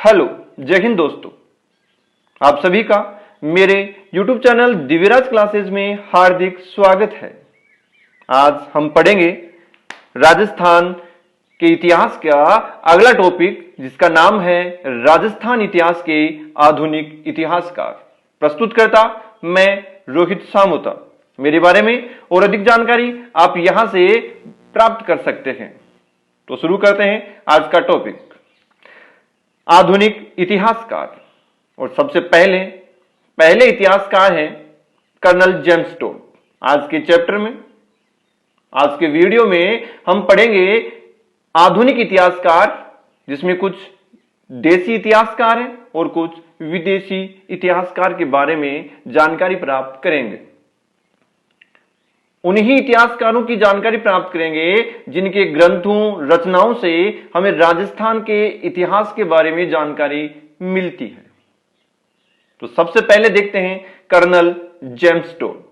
Hello, जय हिंद दोस्तों। आप सभी का मेरे YouTube चैनल दिव्यराज क्लासेस में हार्दिक स्वागत है। आज हम पढ़ेंगे राजस्थान के इतिहास का अगला टॉपिक, जिसका नाम है राजस्थान इतिहास के आधुनिक इतिहासकार। प्रस्तुतकर्ता मैं रोहित सामोता। मेरे बारे में और अधिक जानकारी आप यहां से प्राप्त कर सकते हैं। तो शुरू करते हैं आज का टॉपिक, आधुनिक इतिहासकार। और सबसे पहले इतिहासकार हैं कर्नल जेम्स टोड। आज के चैप्टर में, आज के वीडियो में हम पढ़ेंगे आधुनिक इतिहासकार, जिसमें कुछ देसी इतिहासकार हैं और कुछ विदेशी इतिहासकार के बारे में जानकारी प्राप्त करेंगे। उन्हीं इतिहासकारों की जानकारी प्राप्त करेंगे जिनके ग्रंथों, रचनाओं से हमें राजस्थान के इतिहास के बारे में जानकारी मिलती है। तो सबसे पहले देखते हैं कर्नल जेम्स टोड।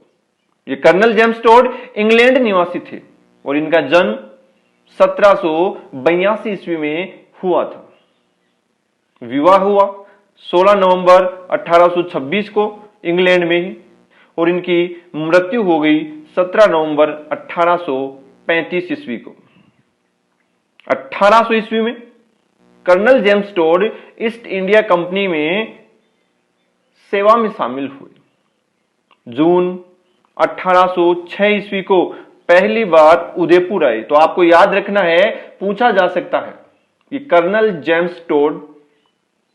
ये कर्नल जेम्स टोड इंग्लैंड निवासी थे और इनका जन्म 1782 ईस्वी में हुआ था। विवाह हुआ 16 नवंबर 1826 को इंग्लैंड में ही, और इनकी मृत्यु हो गई 17 नवंबर 1835 ईस्वी को। 1800 ईस्वी में colonel James Tod East India Company में सेवा में शामिल हुए। जून 1806 ईस्वी को पहली बार उदयपुर आए। तो आपको याद रखना है, पूछा जा सकता है कि कर्नल जेम्स टोड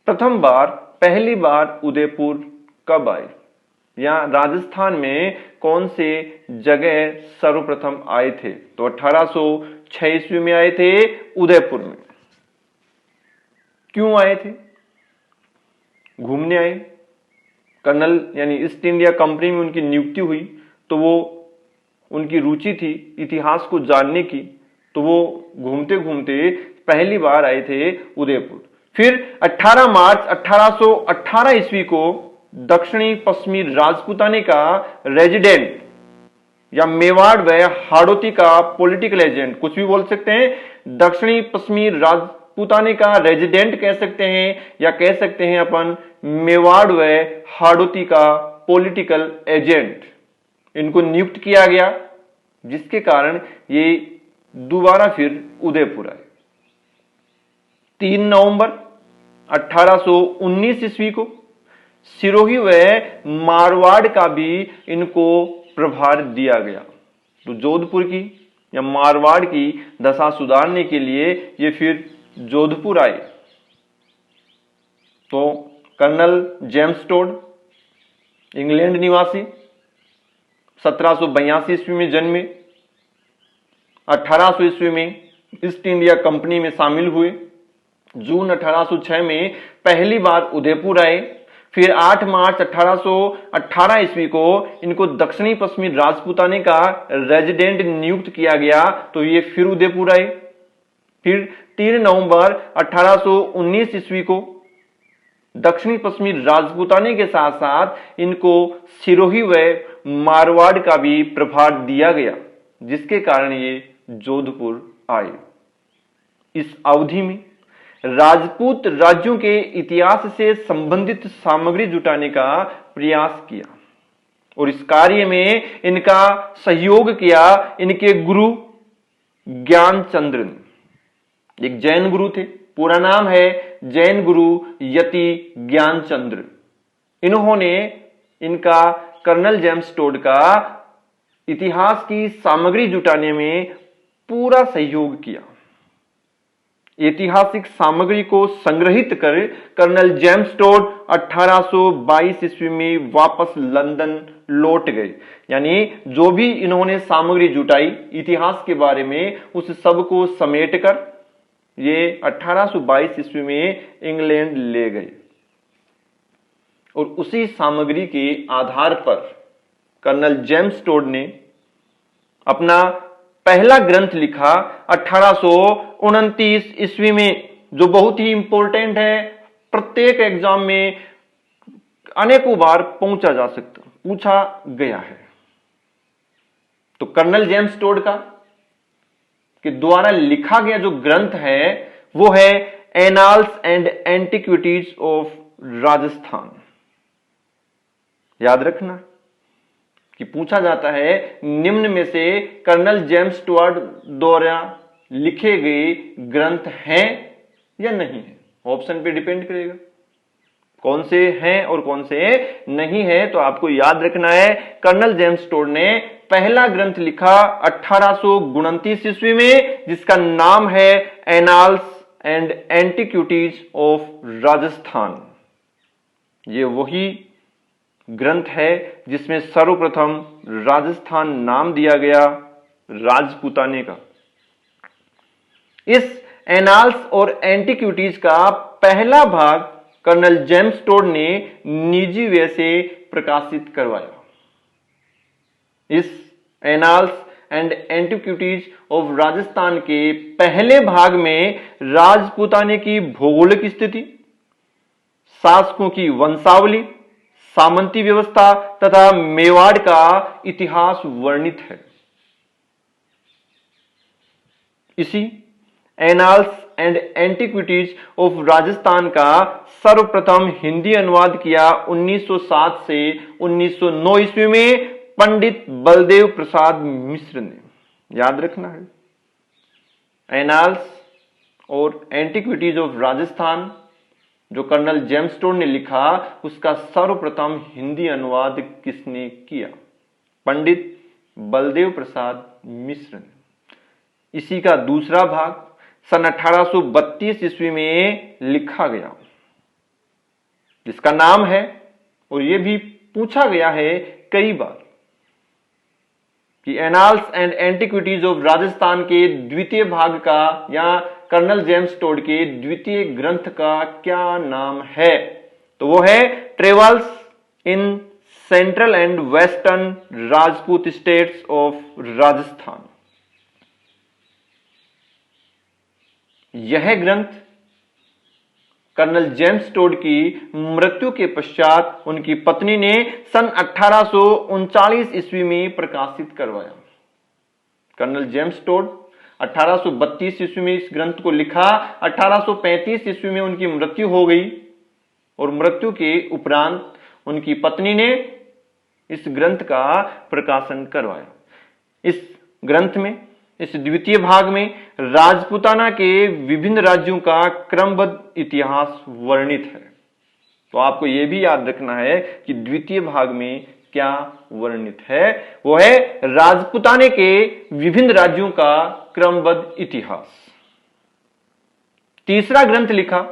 पहली बार उदयपुर कब आए, या राजस्थान में कौन से जगह सर्वप्रथम आए थे। तो 1806 ईस्वी में आए थे उदयपुर में। क्यों आए थे? घूमने आए। कर्नल यानी ईस्ट इंडिया कंपनी में उनकी नियुक्ति हुई, तो वो उनकी रुचि थी इतिहास को जानने की, तो वो घूमते घूमते पहली बार आए थे उदयपुर। फिर 18 मार्च 1818 ईस्वी को दक्षिणी पश्चिमी राजपूताने का रेजिडेंट, या मेवाड़ व हाड़ौती का पॉलिटिकल एजेंट, कुछ भी बोल सकते हैं। दक्षिणी पश्चिमी राजपूताने का रेजिडेंट कह सकते हैं, या कह सकते हैं अपन मेवाड़ व हाड़ौती का पॉलिटिकल एजेंट। इनको नियुक्त किया गया, जिसके कारण ये दोबारा फिर उदयपुर आए। 3 नवंबर 1819 ईस्वी को सिरोही व मारवाड़ का भी इनको प्रभार दिया गया। तो जोधपुर की या मारवाड़ की दशा सुधारने के लिए ये फिर जोधपुर आए। तो कर्नल जेम्स टोड इंग्लैंड निवासी, 1782 ईस्वी में जन्मे, 1800 ईस्वी में ईस्ट इंडिया कंपनी में शामिल हुए। जून 1806 में पहली बार उदयपुर आए। फिर 8 मार्च 1818 ईस्वी को इनको दक्षिणी पश्चिमी राजपूताने का रेजिडेंट नियुक्त किया गया, तो ये फिर उदयपुर आए। फिर 3 नवंबर 1819 ईस्वी को दक्षिणी पश्चिमी राजपूताने के साथ साथ इनको सिरोही व मारवाड़ का भी प्रभार दिया गया, जिसके कारण ये जोधपुर आए। इस अवधि में राजपूत राज्यों के इतिहास से संबंधित सामग्री जुटाने का प्रयास किया, और इस कार्य में इनका सहयोग किया इनके गुरु ज्ञानचंद्र ने। एक जैन गुरु थे, पूरा नाम है जैन गुरु यति ज्ञानचंद्र। इन्होंने इनका कर्नल जेम्स टोड का इतिहास की सामग्री जुटाने में पूरा सहयोग किया। ऐतिहासिक सामग्री को संग्रहित कर कर्नल जेम्स टोड 1822 ईस्वी में वापस लंदन लौट गए। यानी जो भी इन्होंने सामग्री जुटाई इतिहास के बारे में, उस सब को समेटकर ये 1822 ईस्वी में इंग्लैंड ले गए। और उसी सामग्री के आधार पर कर्नल जेम्स टोड ने अपना पहला ग्रंथ लिखा 1829 ईस्वी में, जो बहुत ही इंपॉर्टेंट है। प्रत्येक एग्जाम में अनेकों बार पूछा गया है। तो कर्नल जेम्स टोड का के द्वारा लिखा गया जो ग्रंथ है, वो है annals and antiquities of Rajasthan. याद रखना कि पूछा जाता है निम्न में से कर्नल जेम्स स्टुअर्ट द्वारा लिखे गए ग्रंथ हैं या नहीं है। ऑप्शन पे डिपेंड करेगा कौन से हैं और कौन से नहीं है। तो आपको याद रखना है कर्नल जेम्स स्टुअर्ट ने पहला ग्रंथ लिखा 1829 ईस्वी में, जिसका नाम है annals and antiquities of Rajasthan. ये वही ग्रंथ है जिसमें सर्वप्रथम राजस्थान नाम दिया गया राजपूताने का। इस एनाल्स और एंटिक्विटीज का पहला भाग कर्नल जेम्स स्टुअर्ट ने निजी व्यय से प्रकाशित करवाया। इस annals and antiquities of Rajasthan के पहले भाग में राजपूताने की भौगोलिक स्थिति, शासकों की वंशावली, सामंती व्यवस्था तथा मेवाड़ का इतिहास वर्णित है। इसी annals and antiquities of Rajasthan का सर्वप्रथम हिंदी अनुवाद किया 1907 से 1909 ईस्वी में पंडित बलदेव प्रसाद मिश्र ने। याद रखना है एनाल्स और एंटिक्विटीज ऑफ राजस्थान जो कर्नल जेम्स स्टुअर्ट ने लिखा, उसका सर्वप्रथम हिंदी अनुवाद किसने किया? पंडित बलदेव प्रसाद मिश्र ने। इसी का दूसरा भाग सन 1832 ईस्वी में लिखा गया, जिसका नाम है, और यह भी पूछा गया है कई बार कि annals and antiquities of Rajasthan के द्वितीय भाग का या कर्नल जेम्स स्टुअर्ट के द्वितीय ग्रंथ का क्या नाम है? तो वो है travels in central and western Rajput states of Rajasthan. यह ग्रंथ कर्नल जेम्स स्टुअर्ट की मृत्यु के पश्चात उनकी पत्नी ने सन 1839 ईस्वी में प्रकाशित करवाया। कर्नल जेम्स स्टुअर्ट 1832 ईस्वी में इस ग्रंथ को लिखा, 1835 ईस्वी में उनकी मृत्यु हो गई और मृत्यु के उपरांत उनकी पत्नी ने इस ग्रंथ का प्रकाशन करवाया। इस ग्रंथ में, इस द्वितीय भाग में राजपूताना के विभिन्न राज्यों का क्रमबद्ध इतिहास वर्णित है। तो आपको यह भी याद रखना है कि द्वितीय भाग में क्या वर्णित है, वो है राजपूताने के विभिन्न राज्यों का क्रमबद्ध इतिहास। तीसरा ग्रंथ लिखा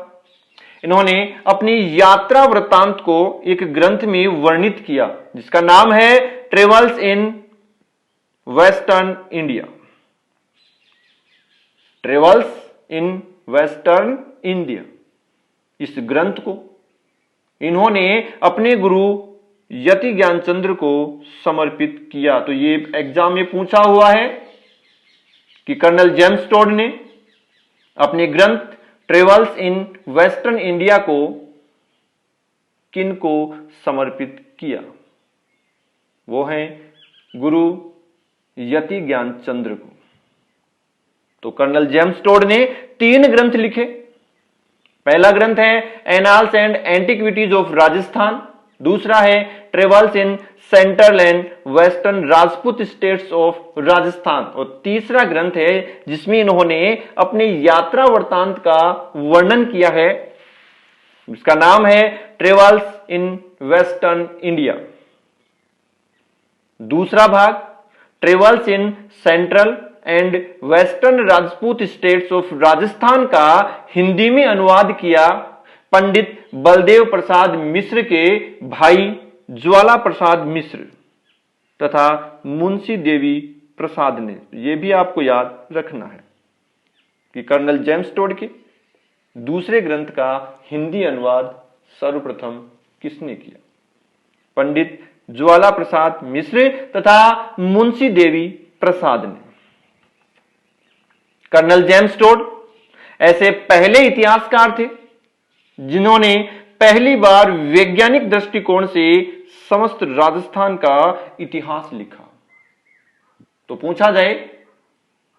इन्होंने अपनी यात्रा वृत्तांत को एक ग्रंथ में वर्णित किया, जिसका नाम है travels in western India. Travels in western India, इस ग्रंथ को इन्होंने अपने गुरु यति ज्ञानचंद्र को समर्पित किया। तो ये एग्जाम में पूछा हुआ है कि कर्नल जेम्स स्टुअर्ट ने अपने ग्रंथ ट्रेवल्स इन वेस्टर्न इंडिया को किन को समर्पित किया? वो है गुरु यति ज्ञानचंद्र को। तो कर्नल जेम्स स्टुअर्ट ने 3 ग्रंथ लिखे। पहला ग्रंथ है annals and antiquities of Rajasthan, दूसरा है travels in central and western Rajput states of Rajasthan, और तीसरा ग्रंथ है जिसमें इन्होंने अपने यात्रा वृत्तांत का वर्णन किया है, जिसका नाम है ट्रेवल्स इन वेस्टर्न इंडिया। दूसरा भाग travels in central and western Rajput states of Rajasthan का हिंदी में अनुवाद किया पंडित बलदेव प्रसाद मिश्र के भाई ज्वाला प्रसाद मिश्र तथा मुंशी देवी प्रसाद ने। यह भी आपको याद रखना है कि कर्नल जेम्स स्टुअर्ट के दूसरे ग्रंथ का हिंदी अनुवाद सर्वप्रथम किसने किया? पंडित ज्वाला प्रसाद मिश्र तथा मुंशी देवी प्रसाद ने। कर्नल जेम्स स्टुअर्ट ऐसे पहले इतिहासकार थे जिन्होंने पहली बार वैज्ञानिक दृष्टिकोण से समस्त राजस्थान का इतिहास लिखा। तो पूछा जाए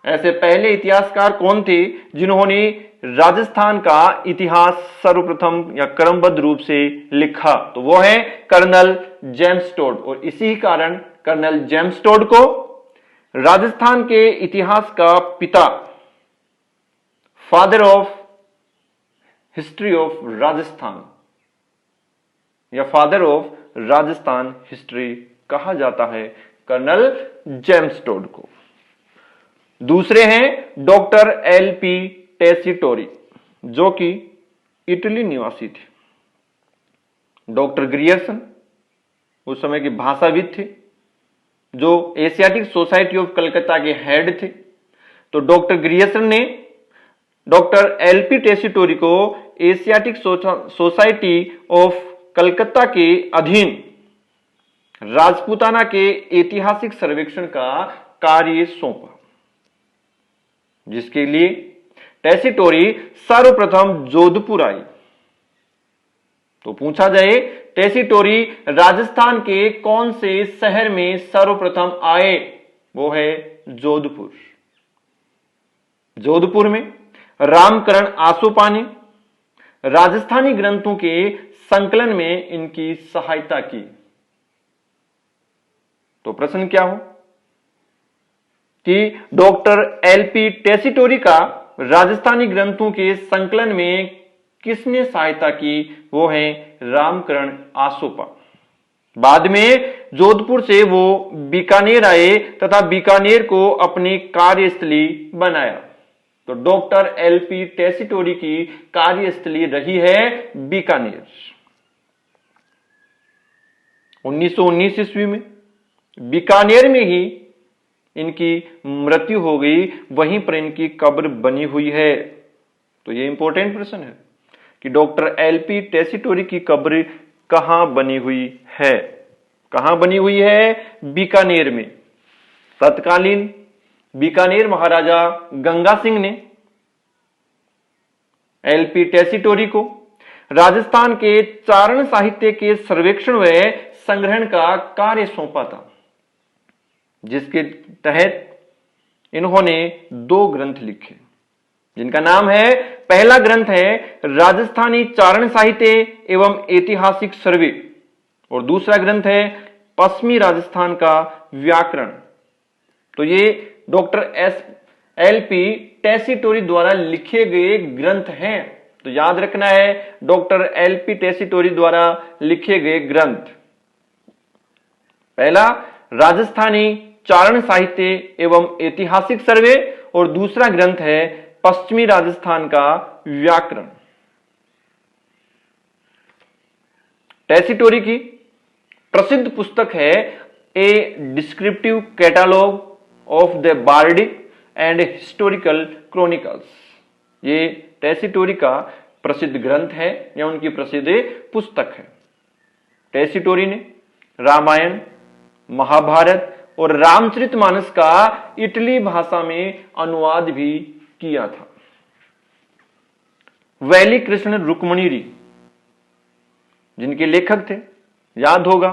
ऐसे पहले इतिहासकार कौन थे जिन्होंने राजस्थान का इतिहास सर्वप्रथम या क्रमबद्ध रूप से लिखा? तो वो है कर्नल जेम्स टोड। और इसी कारण कर्नल जेम्स टोड को राजस्थान के इतिहास का पिता, father of history of Rajasthan या फादर ऑफ राजस्थान हिस्ट्री कहा जाता है, कर्नल जेम्स टोड को। दूसरे हैं डॉक्टर एल.पी. टेसीटोरी, जो कि इटली निवासी थे। डॉक्टर ग्रियर्सन उस समय के भाषाविद थे, जो एशियाटिक सोसाइटी ऑफ कलकत्ता के हेड थे। तो डॉक्टर ग्रियर्सन ने डॉक्टर एल.पी. टेसीटोरी को एशियाटिक सोसाइटी ऑफ कलकत्ता के अधीन राजपूताना के ऐतिहासिक सर्वेक्षण का कार्य सौंपा, जिसके लिए टेसीटोरी सर्वप्रथम जोधपुर आई। तो पूछा जाए टेसीटोरी राजस्थान के कौन से शहर में सर्वप्रथम आए? वो है जोधपुर। जोधपुर में रामकरण आसोपा ने राजस्थानी ग्रंथों के संकलन में इनकी सहायता की। तो प्रश्न क्या हो कि डॉक्टर एल.पी. टेसीटोरी का राजस्थानी ग्रंथों के संकलन में किसने सहायता की? वो है रामकरण आसोपा। बाद में जोधपुर से वो बीकानेर आए तथा बीकानेर को अपनी कार्यस्थली बनाया। तो डॉक्टर एल.पी. टेसीटोरी की कार्यस्थली रही है बीकानेर। 1919 ईस्वी में बीकानेर में ही इनकी मृत्यु हो गई, वहीं पर इनकी कब्र बनी हुई है। तो ये इंपॉर्टेंट प्रश्न है कि डॉक्टर एल.पी. टेसीटोरी की कब्र कहां बनी हुई है? कहां बनी हुई है? बीकानेर में। तत्कालीन बीकानेर महाराजा गंगा सिंह ने एल.पी. टेसीटोरी को राजस्थान के चारण साहित्य के सर्वेक्षण व संग्रहण का कार्य सौंपा था, जिसके तहत इन्होंने 2 ग्रंथ लिखे, जिनका नाम है, पहला ग्रंथ है राजस्थानी चारण साहित्य एवं ऐतिहासिक सर्वे, और दूसरा ग्रंथ है पश्चिमी राजस्थान का व्याकरण। तो ये डॉक्टर एल.पी. टेसीटोरी द्वारा लिखे गए ग्रंथ हैं। तो याद रखना है, डॉक्टर एल.पी. टेसीटोरी द्वारा लिखे गए ग्रंथ, पहला राजस्थानी चारण साहित्य एवं ऐतिहासिक सर्वे, और दूसरा ग्रंथ है पश्चिमी राजस्थान का व्याकरण। टेसीटोरी की प्रसिद्ध पुस्तक है a descriptive catalogue of the bardic and historical chronicles. ये टेसीटोरी का प्रसिद्ध ग्रंथ है या उनकी प्रसिद्ध पुस्तक है। टेसीटोरी ने रामायण, महाभारत और रामचरितमानस का इटली भाषा में अनुवाद भी किया था। वैली कृष्ण रुक्मणीरी, जिनके लेखक थे, याद होगा,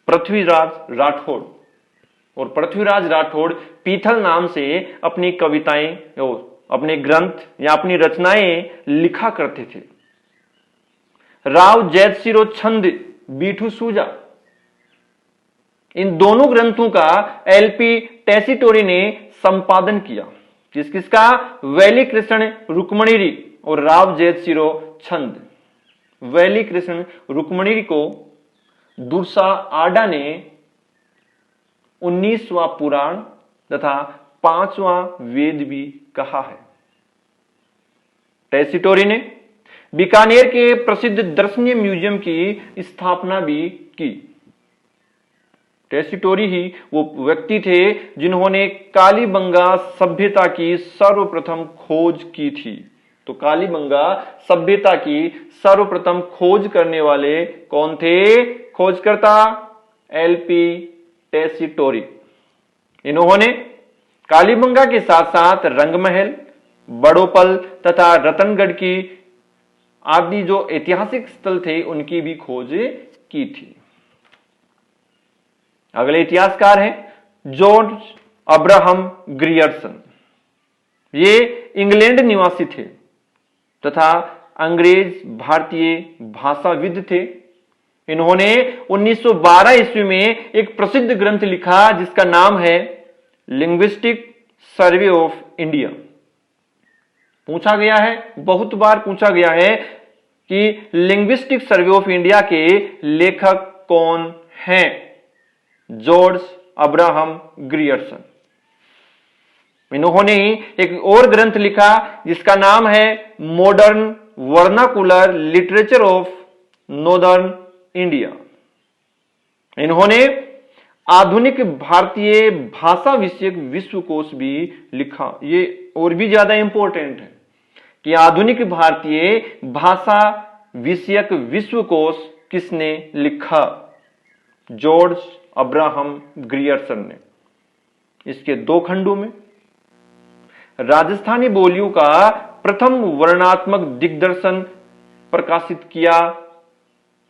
पृथ्वीराज राठौड़। और पृथ्वीराज राठौड़ पीथल नाम से अपनी कविताएं और अपने ग्रंथ या अपनी रचनाएं लिखा करते थे। राव जैतसिरो छंद बीठू सूजा, इन दोनों ग्रंथों का एल.पी. टेसीटोरी ने संपादन किया। किसका? वैली कृष्ण रुक्मणीरी और राव जैतसिरो छंद। वैली कृष्ण रुक्मणीरी को दुर्सा आडा ने 19वां पुराण तथा 5वां वेद भी कहा है। टेसीटोरी ने बीकानेर के प्रसिद्ध दर्शनीय म्यूजियम की स्थापना भी की। टेसीटोरी ही वो व्यक्ति थे जिन्होंने कालीबंगा सभ्यता की सर्वप्रथम खोज की थी। तो कालीबंगा सभ्यता की सर्वप्रथम खोज करने वाले कौन थे? खोजकर्ता एल.पी. टेसीटोरी। इन्होंने कालीबंगा के साथ साथ रंगमहल, बड़ोपल तथा रतनगढ़ की आदि जो ऐतिहासिक स्थल थे उनकी भी खोज की थी। अगले इतिहासकार हैं जॉर्ज अब्राहम ग्रियर्सन। ये इंग्लैंड निवासी थे तथा अंग्रेज भारतीय भाषाविद थे। इन्होंने 1912 ईस्वी में एक प्रसिद्ध ग्रंथ लिखा जिसका नाम है लिंग्विस्टिक सर्वे ऑफ इंडिया। पूछा गया है, बहुत बार पूछा गया है कि लिंग्विस्टिक सर्वे ऑफ इंडिया के लेखक कौन हैं? George Abraham Grierson. इन्होंने एक और ग्रंथ लिखा जिसका नाम है modern vernacular literature of northern India. इन्होंने आधुनिक भारतीय भाषा विषयक विश्वकोश भी लिखा। ये और भी ज्यादा इंपॉर्टेंट है कि आधुनिक भारतीय भाषा विषयक विश्वकोश किसने लिखा? जॉर्ज अब्राहम ग्रियर्सन ने। इसके 2 खंडों में राजस्थानी बोलियों का प्रथम वर्णात्मक दिग्दर्शन प्रकाशित किया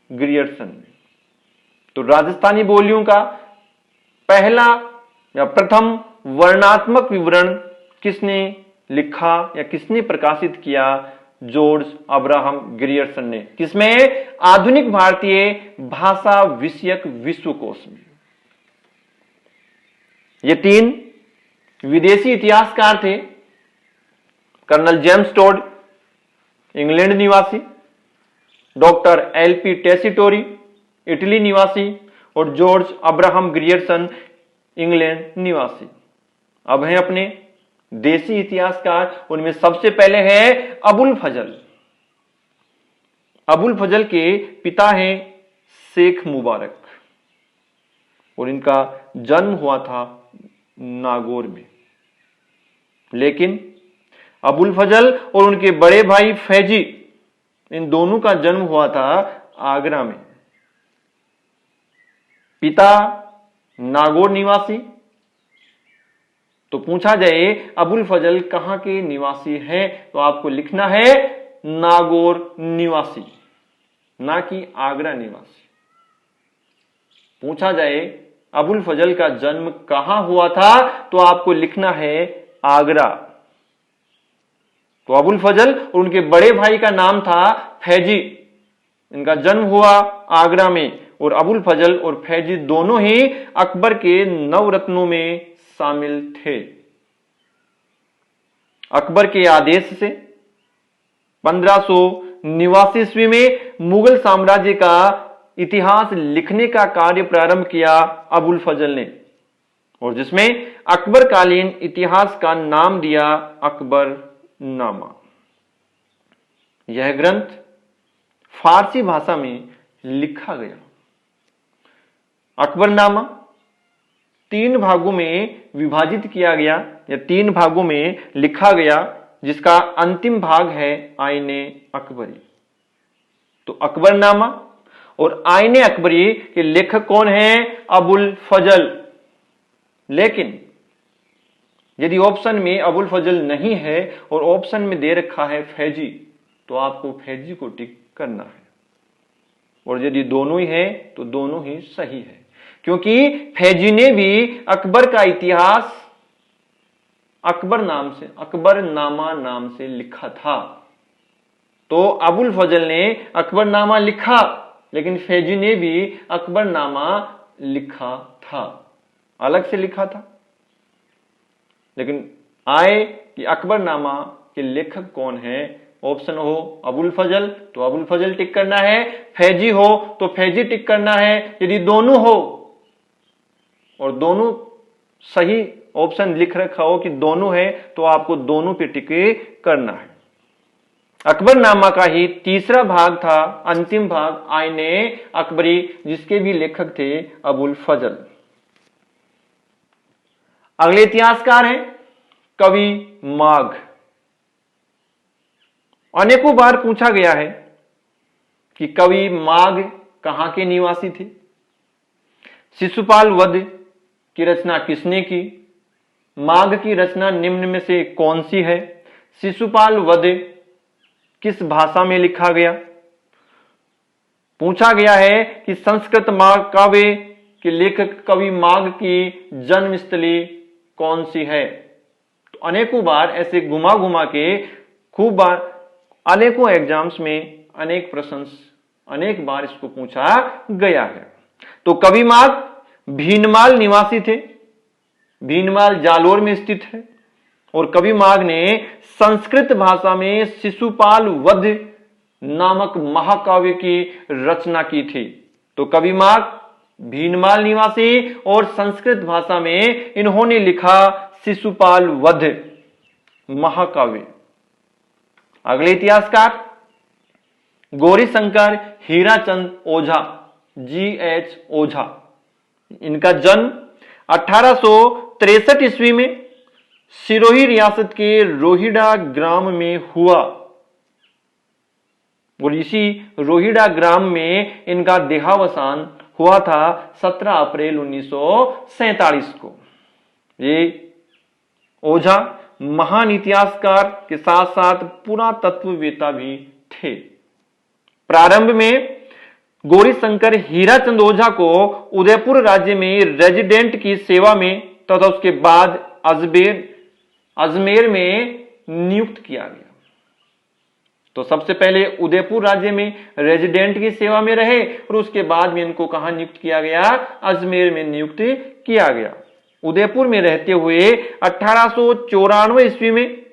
ग्रियर्सन ने। तो राजस्थानी बोलियों का पहला या प्रथम वर्णात्मक विवरण किसने लिखा या किसने प्रकाशित किया? जॉर्ज अब्राहम ग्रियर्सन ने। किसमें? आधुनिक भारतीय भाषा विषयक विश्वकोश में। ये 3 विदेशी इतिहासकार थे। कर्नल जेम्स टोड, इंग्लैंड निवासी, डॉक्टर एलपी टेसिटोरी, इटली निवासी, और जॉर्ज अब्राहम ग्रियर्सन, इंग्लैंड निवासी। अब हैं अपने देसी इतिहासकार। उनमें सबसे पहले है अबुल फजल। अबुल फजल के पिता हैं शेख मुबारक और इनका जन्म हुआ था नागौर में। लेकिन अबुल फजल और उनके बड़े भाई फैजी, इन दोनों का जन्म हुआ था आगरा में। पिता नागौर निवासी। तो पूछा जाए अबुल फजल कहां के निवासी हैं, तो आपको लिखना है नागौर निवासी, ना कि आगरा निवासी। पूछा जाए अबुल फजल का जन्म कहां हुआ था, तो आपको लिखना है आगरा। तो अबुल फजल और उनके बड़े भाई का नाम था फैजी। इनका जन्म हुआ आगरा में और अबुल फजल और फैजी दोनों ही अकबर के नवरत्नों में शामिल थे। अकबर के आदेश से 1589 ईस्वी में मुगल साम्राज्य का इतिहास लिखने का कार्य प्रारंभ किया अबुल फजल ने, और जिसमें अकबर कालीन इतिहास का नाम दिया अकबरनामा। यह ग्रंथ फारसी भाषा में लिखा गया। अकबरनामा 3 भागों में विभाजित किया गया या 3 भागों में लिखा गया, जिसका अंतिम भाग है आईने अकबरी। तो अकबरनामा और आईने अकबरी के लेखक कौन हैं? अबुल फजल। लेकिन यदि ऑप्शन में अबुल फजल नहीं है और ऑप्शन में दे रखा है फैजी, तो आपको फैजी को टिक करना है, और यदि दोनों ही है तो दोनों ही सही है, क्योंकि फैजी ने भी अकबर का इतिहास अकबरनामा नाम से लिखा था। तो अबुल फजल ने अकबरनामा लिखा, लेकिन फैजी ने भी अकबरनामा लिखा था, अलग से लिखा था। लेकिन आए कि अकबरनामा के लेखक कौन है, ऑप्शन हो अबुल फजल तो अबुल फजल टिक करना है, फैजी हो तो फैजी टिक करना है। यदि दोनों हो और दोनों सही ऑप्शन लिख रखा हो कि दोनों है, तो आपको दोनों पे टिक करना है। अकबरनामा का ही तीसरा भाग था, अंतिम भाग, आईने अकबरी, जिसके भी लेखक थे अबुल फजल। अगले इतिहासकार हैं कवि माघ। अनेकों बार पूछा गया है कि कवि माघ कहां के निवासी थे। शिशुपाल वध की रचना किसने की? माघ की रचना निम्न में से कौन सी है? शिशुपाल वध किस भाषा में लिखा गया? पूछा गया है कि संस्कृत माघ काव्य के लेखक कवि माघ की जन्मस्थली कौन सी है? तो अनेकों बार ऐसे घुमा घुमा के खूब बार अनेकों एग्जाम्स में अनेक प्रश्न अनेक बार इसको पूछा गया है। तो कवि माघ भीनमाल निवासी थे, भीनमाल जालोर में स्थित है, और कवि माघ ने संस्कृत भाषा में शिशुपाल वध नामक महाकाव्य की रचना की थी। तो कवि माघ भीनमाल निवासी और संस्कृत भाषा में इन्होंने लिखा शिशुपाल वध महाकाव्य। अगले इतिहासकार गौरीशंकर हीराचंद ओझा, GH ओझा। इनका जन्म 1863 ईस्वी में सिरोही रियासत के रोहिड़ा ग्राम में हुआ, और इसी रोहिड़ा ग्राम में इनका देहावसान हुआ था 17 अप्रैल 1947 को। ये ओझा महान इतिहासकार के साथ साथ पुरातत्ववेत्ता भी थे। प्रारंभ में गौरीशंकर हीराचंद ओझा को उदयपुर राज्य में रेजिडेंट की सेवा में तथा उसके बाद अजमेर में नियुक्त किया गया। तो सबसे पहले उदयपुर राज्य में रेजिडेंट की सेवा में रहे और उसके बाद में इनको कहां नियुक्त किया गया? अजमेर में नियुक्त किया गया। उदयपुर में रहते हुए 1894 ईस्वी में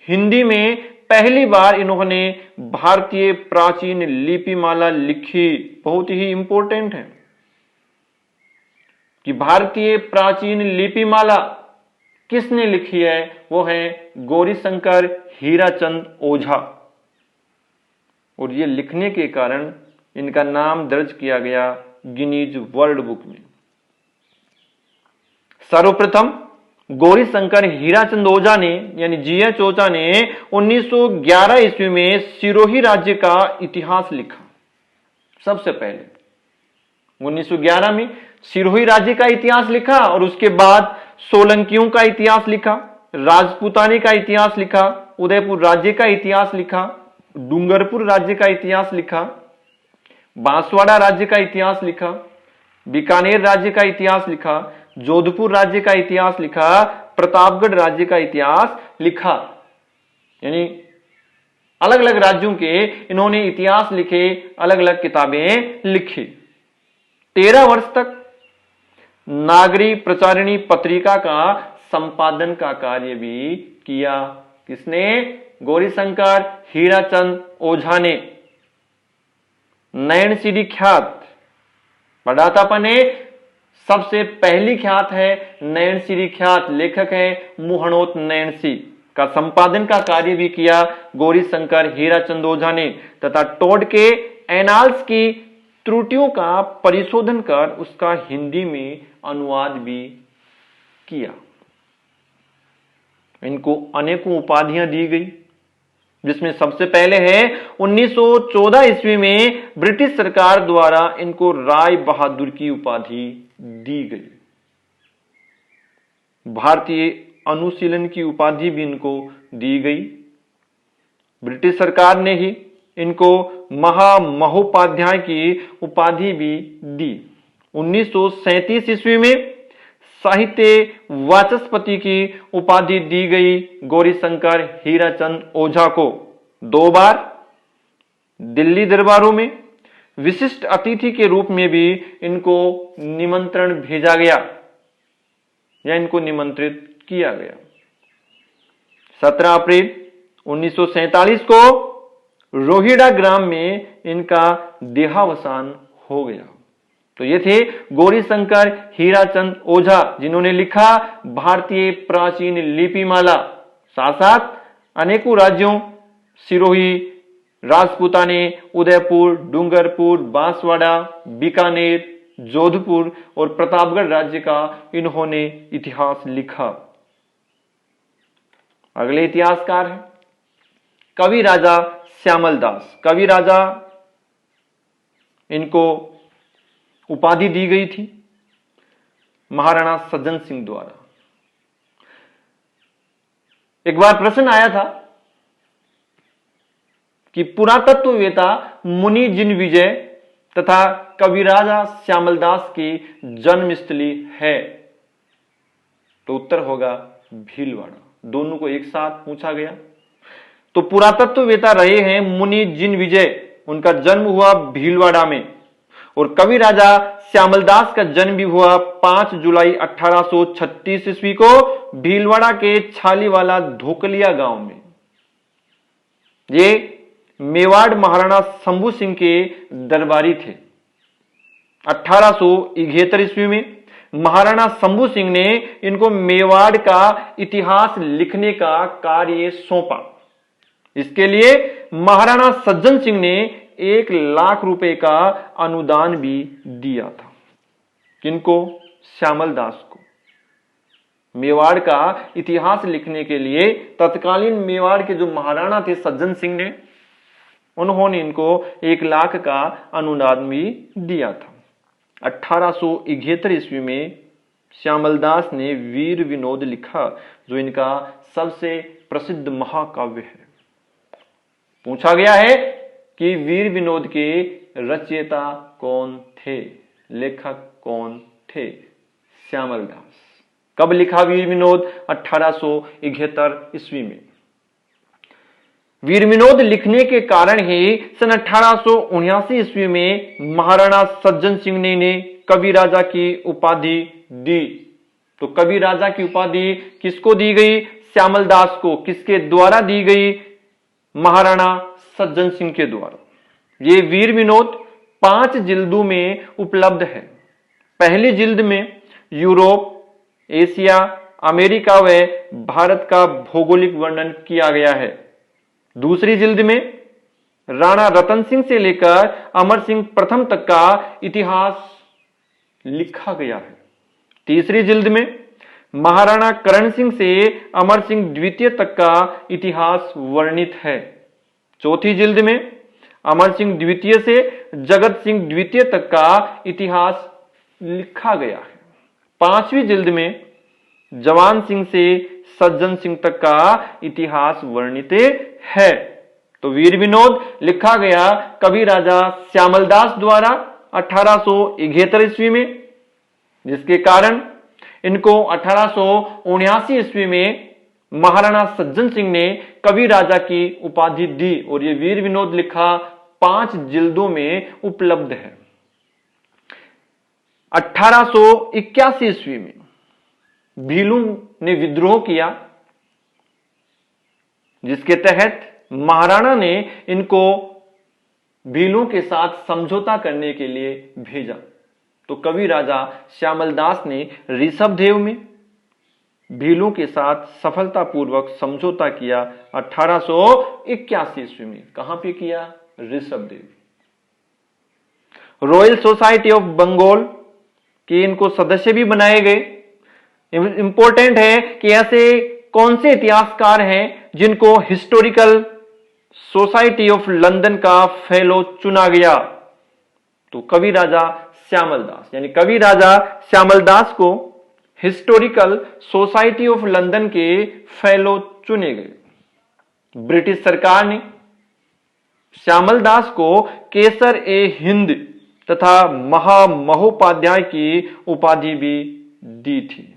हिंदी में पहली बार इन्होंने भारतीय प्राचीन लिपिमाला लिखी। बहुत ही इंपॉर्टेंट है कि भारतीय प्राचीन लिपिमाला किसने लिखी है? वो है गौरीशंकर हीराचंद ओझा, और ये लिखने के कारण इनका नाम दर्ज किया गया गिनीज वर्ल्ड बुक में। सर्वप्रथम गौरीशंकर हीराचंद ओझा ने यानी GH ओझा ने 1911 ईस्वी में सिरोही राज्य का इतिहास लिखा। सबसे पहले 1911 में सिरोही राज्य का इतिहास लिखा, और उसके बाद सोलंकियों का इतिहास लिखा, राजपूताने का इतिहास लिखा, उदयपुर राज्य का इतिहास लिखा, डूंगरपुर राज्य का इतिहास लिखा, बांसवाड़ा राज्य का इतिहास लिखा, बीकानेर राज्य का इतिहास लिखा, जोधपुर राज्य का इतिहास लिखा, प्रतापगढ़ राज्य का इतिहास लिखा। यानी अलग अलग राज्यों के इन्होंने इतिहास लिखे, अलग अलग किताबें लिखी। 13 वर्ष तक नागरी प्रचारिणी पत्रिका का संपादन का कार्य भी किया। किसने? गौरीशंकर हीराचंद ओझा ने। नयनसीरी ख्यात पढ़ाता ने सबसे पहली ख्यात है नयनसीरी ख्यात, लेखक है मुहणोत नयनसी, का संपादन का कार्य भी किया गौरीशंकर हीराचंद ओझा ने, तथा टोड के एनाल्स की त्रुटियों का परिशोधन कर उसका हिंदी में अनुवाद भी किया। इनको अनेकों उपाधियां दी गई, जिसमें सबसे पहले है 1914 ईस्वी में ब्रिटिश सरकार द्वारा इनको राय बहादुर की उपाधि दी गई। भारतीय अनुशीलन की उपाधि भी इनको दी गई। ब्रिटिश सरकार ने ही इनको महामहोपाध्याय की उपाधि भी दी। 1937 ईस्वी में साहित्य वाचस्पति की उपाधि दी गई गौरीशंकर हीराचंद ओझा को। 2 बार दिल्ली दरबारों में विशिष्ट अतिथि के रूप में भी इनको निमंत्रण भेजा गया या इनको निमंत्रित किया गया। 17 अप्रैल 1947 को रोहिड़ा ग्राम में इनका देहावसान हो गया। तो ये थे गौरीशंकर हीराचंद ओझा, जिन्होंने लिखा भारतीय प्राचीन लिपिमाला। साथ साथ अनेकों राज्यों सिरोही, राजपूताने, उदयपुर, डूंगरपुर, बांसवाड़ा, बीकानेर, जोधपुर और प्रतापगढ़ राज्य का इन्होंने इतिहास लिखा। अगले इतिहासकार हैं कवि राजा श्यामल दास। कवि राजा इनको उपाधि दी गई थी महाराणा सज्जन सिंह द्वारा। एक बार प्रश्न आया था कि पुरातत्ववेत्ता मुनि जिन विजय तथा कविराजा श्यामल दास की जन्मस्थली है, तो उत्तर होगा भीलवाड़ा। दोनों को एक साथ पूछा गया। तो पुरातत्ववेता रहे हैं मुनि जिन विजय, उनका जन्म हुआ भीलवाड़ा में, और कवि राजा श्यामलदास का जन्म भी हुआ 5 जुलाई 1836 ईस्वी को भीलवाड़ा के छालीवाला धोकलिया गांव में। ये मेवाड़ महाराणा शंभू सिंह के दरबारी थे। 1871 ईस्वी में महाराणा शंभू सिंह ने इनको मेवाड़ का इतिहास लिखने का कार्य सौंपा। इसके लिए महाराणा सज्जन सिंह ने 1 लाख रुपए का अनुदान भी दिया था। किनको? श्यामलदास को। मेवाड़ का इतिहास लिखने के लिए तत्कालीन मेवाड़ के जो महाराणा थे सज्जन सिंह ने, उन्होंने इनको 1 लाख का अनुदान भी दिया था। 1871 ईस्वी में श्यामलदास ने वीर विनोद लिखा, जो इनका सबसे प्रसिद्ध महाकाव्य है। पूछा गया है कि वीर विनोद के रचयिता कौन थे, लेखक कौन थे? श्यामलदास। कब लिखा वीर विनोद? 1871 ईस्वी में। वीर विनोद लिखने के कारण ही सन 1879 ईस्वी में महाराणा सज्जन सिंह ने इन्हें कवि राजा की उपाधि दी। तो कवि राजा की उपाधि किसको दी गई? श्यामलदास को। किसके द्वारा दी गई? महाराणा सज्जन सिंह के द्वारा। ये वीर विनोद 5 जिल्दों में उपलब्ध है। पहली जिल्द में यूरोप, एशिया, अमेरिका व भारत का भौगोलिक वर्णन किया गया है। दूसरी जिल्द में राणा रतन सिंह से लेकर अमर सिंह प्रथम तक का इतिहास लिखा गया है। तीसरी जिल्द में महाराणा करण सिंह से अमर सिंह द्वितीय तक का इतिहास वर्णित है। चौथी जिल्द में अमर सिंह द्वितीय से जगत सिंह द्वितीय तक का इतिहास लिखा गया है। पांचवी जिल्द में जवान सिंह से सज्जन सिंह तक का इतिहास वर्णित है। तो वीर विनोद लिखा गया कवि राजा श्यामलदास द्वारा 1871 ईस्वी में, जिसके कारण इनको 1879 ईस्वी में महाराणा सज्जन सिंह ने कवि राजा की उपाधि दी, और ये वीर विनोद लिखा 5 जिल्दों में उपलब्ध है। 1881 ईस्वी में भीलू ने विद्रोह किया, जिसके तहत महाराणा ने इनको भीलों के साथ समझौता करने के लिए भेजा। तो कवि राजा श्यामलदास ने ऋषभदेव में भीलों के साथ सफलतापूर्वक समझौता किया 1881 ईस्वी में। कहां पे किया? Rishabhdev. Royal society of Bengal के इनको सदस्य भी बनाए गए। इंपॉर्टेंट है कि ऐसे कौन से इतिहासकार हैं जिनको हिस्टोरिकल सोसाइटी ऑफ लंदन का फेलो चुना गया? तो कवि राजा श्यामलदास, यानी कवि राजा श्यामलदास को हिस्टोरिकल सोसाइटी ऑफ लंदन के फेलो चुने गए। ब्रिटिश सरकार ने श्यामलदास को केसर ए हिंद तथा महामहोपाध्याय की उपाधि भी दी थी।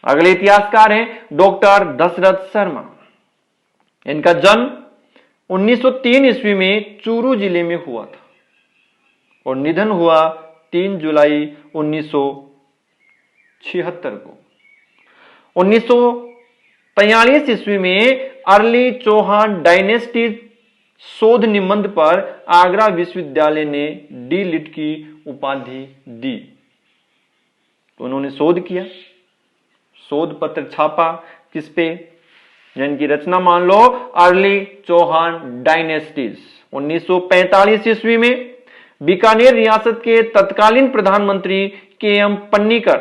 अगले इतिहासकार हैं डॉक्टर दशरथ शर्मा। इनका जन्म 1903 ईस्वी में चूरू जिले में हुआ था और निधन हुआ 3 जुलाई 1976 को। 1943 ईस्वी में अर्ली चौहान डायनेस्टी शोध निबंध पर आगरा विश्वविद्यालय ने डी लिट की उपाधि दी। तो उन्होंने शोध किया, शोध पत्र छापा, किस पे? जिनकी रचना मान लो अर्ली चौहान डायनेस्टीज। 1945 ईस्वी में बीकानेर रियासत के तत्कालीन प्रधानमंत्री के.एम. पन्नीकर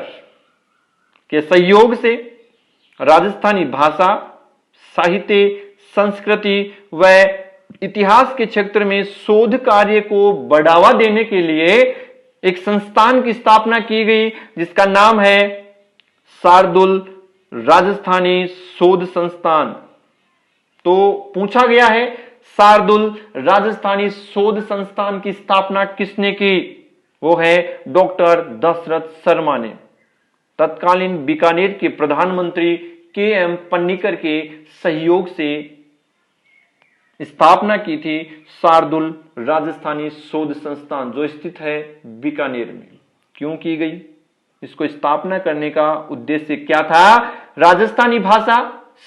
के सहयोग से राजस्थानी भाषा, साहित्य, संस्कृति व इतिहास के क्षेत्र में शोध कार्य को बढ़ावा देने के लिए एक संस्थान की स्थापना की गई, जिसका नाम है शार्दुल राजस्थानी शोध संस्थान। तो पूछा गया है शार्दुल राजस्थानी शोध संस्थान की स्थापना किसने की? वो है डॉक्टर दशरथ शर्मा ने। तत्कालीन बीकानेर के प्रधानमंत्री के.एम. पन्नीकर के सहयोग से स्थापना की थी शार्दुल राजस्थानी शोध संस्थान, जो स्थित है बीकानेर में। क्यों की गई? इसको स्थापना करने का उद्देश्य क्या था? राजस्थानी भाषा,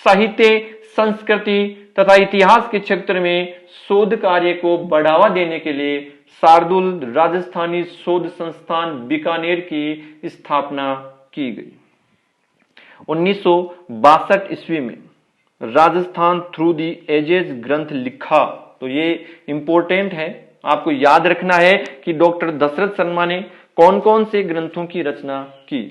साहित्य, संस्कृति तथा इतिहास के क्षेत्र में शोध कार्य को बढ़ावा देने के लिए शार्दुल राजस्थानी शोध संस्थान बीकानेर की स्थापना की गई। 1962 ईस्वी में राजस्थान थ्रू दी एजेस ग्रंथ लिखा। तो ये इंपॉर्टेंट है, आपको याद रखना है कि डॉक्टर दशरथ शर्मा ने कौन कौन से ग्रंथों की रचना की।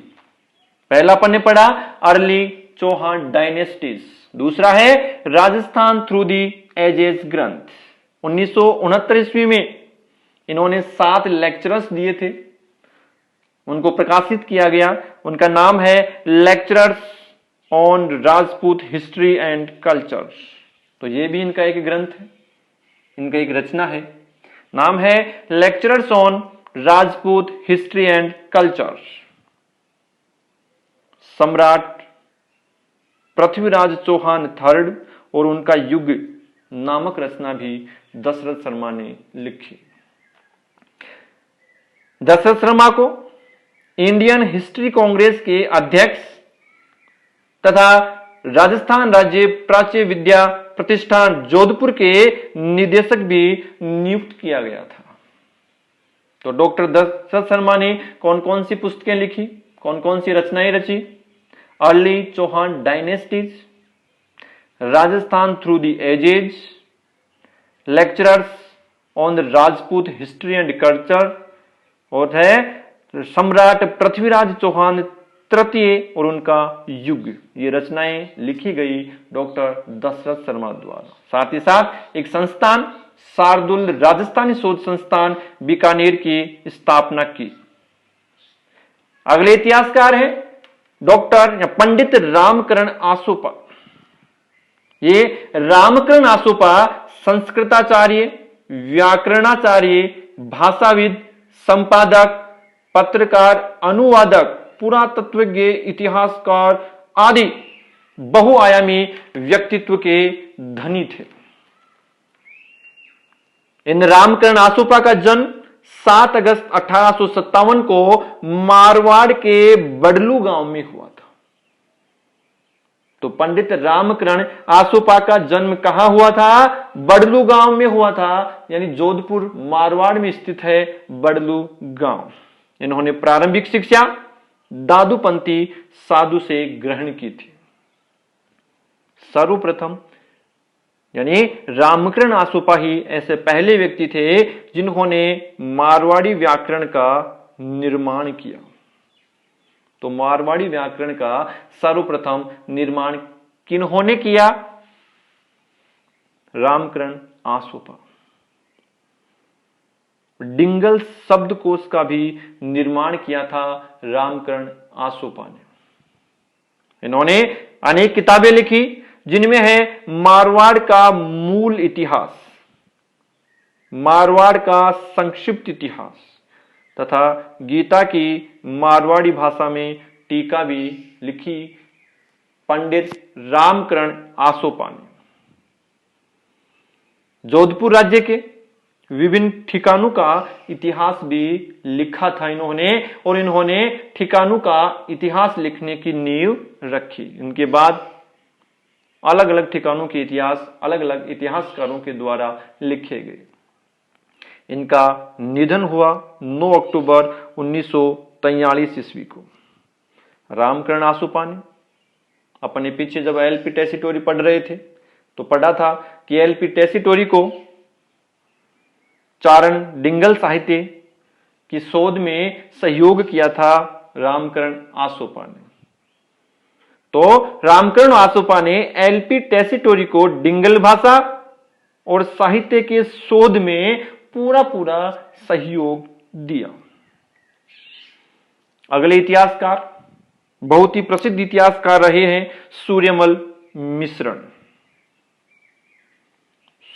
पहला अपन ने पढ़ा अर्ली चौहान डायनेस्टीज, दूसरा है राजस्थान थ्रू दी एजेस ग्रंथ। 1969 ईस्वी में इन्होंने 7 लेक्चरर्स दिए थे, उनको प्रकाशित किया गया। उनका नाम है lecturers on Rajput history and culture. तो ये भी इनका एक ग्रंथ है, इनका एक रचना है, नाम है lecturers on Rajput history and culture. सम्राट पृथ्वीराज चौहान थर्ड और उनका युग नामक रचना भी दशरथ शर्मा ने लिखी। दशरथ शर्मा को इंडियन हिस्ट्री कांग्रेस के अध्यक्ष तथा राजस्थान राज्य प्राच्य विद्या प्रतिष्ठान जोधपुर के निदेशक भी नियुक्त किया गया था। तो डॉक्टर दशरथ शर्मा ने कौन कौन सी पुस्तकें लिखी, कौन कौन सी रचनाएं रची? Early Chauhan dynasties, Rajasthan through the ages, lecturers on the Rajput history and culture, और है सम्राट पृथ्वीराज चौहान तृतीय और उनका युग। ये रचनाएं लिखी गई डॉक्टर दशरथ शर्मा द्वारा। साथ ही साथ एक संस्थान शार्दुल राजस्थानी शोध संस्थान बीकानेर की स्थापना की। अगले इतिहासकार है डॉक्टर पंडित रामकरण आसोपा। ये रामकरण आसोपा संस्कृताचार्य, व्याकरणाचार्य, भाषाविद, संपादक, पत्रकार, अनुवादक, पुरातत्वज्ञ, इतिहासकार आदि बहुआयामी व्यक्तित्व के धनी थे। इन रामकरण आसोपा का जन्म 7 अगस्त 1857 को मारवाड़ के बडलू गांव में हुआ था। तो पंडित रामकरण आसोपा का जन्म कहां हुआ था? बडलू गांव में हुआ था, यानी जोधपुर मारवाड़ में स्थित है बडलू गांव। इन्होंने प्रारंभिक शिक्षा दादूपंथी साधु से ग्रहण की थी। सर्वप्रथम यानी रामकरण आसोपा ही ऐसे पहले व्यक्ति थे जिन्होंने मारवाड़ी व्याकरण का निर्माण किया। तो मारवाड़ी व्याकरण का सर्वप्रथम निर्माण किन्होंने किया? रामकरण आसोपा। डिंगल शब्दकोश का भी निर्माण किया था रामकरण आसोपा ने। इन्होंने अनेक किताबें लिखी जिनमें है मारवाड़ का मूल इतिहास, मारवाड़ का संक्षिप्त इतिहास तथा गीता की मारवाड़ी भाषा में टीका भी लिखी पंडित रामकरण आसोपा ने। जोधपुर राज्य के विभिन्न ठिकानों का इतिहास भी लिखा था इन्होंने, और इन्होंने ठिकानों का इतिहास लिखने की नींव रखी। इनके बाद अलग अलग ठिकानों के इतिहास अलग अलग इतिहासकारों के द्वारा लिखे गए। इनका निधन हुआ 9 अक्टूबर 1943 ईस्वी को। रामकरण आसोपा ने अपने पीछे जब एलपी टेसीटोरी पढ़ रहे थे तो पढ़ा था कि एलपी टेसीटोरी को चारण डिंगल साहित्य की शोध में सहयोग किया था रामकरण आसोपा ने। तो रामकरण आसोपा ने एलपी टेसीटोरी को डिंगल भाषा और साहित्य के शोध में पूरा सहयोग दिया। अगले इतिहासकार बहुत ही प्रसिद्ध इतिहासकार रहे हैं सूर्यमल मिश्रण।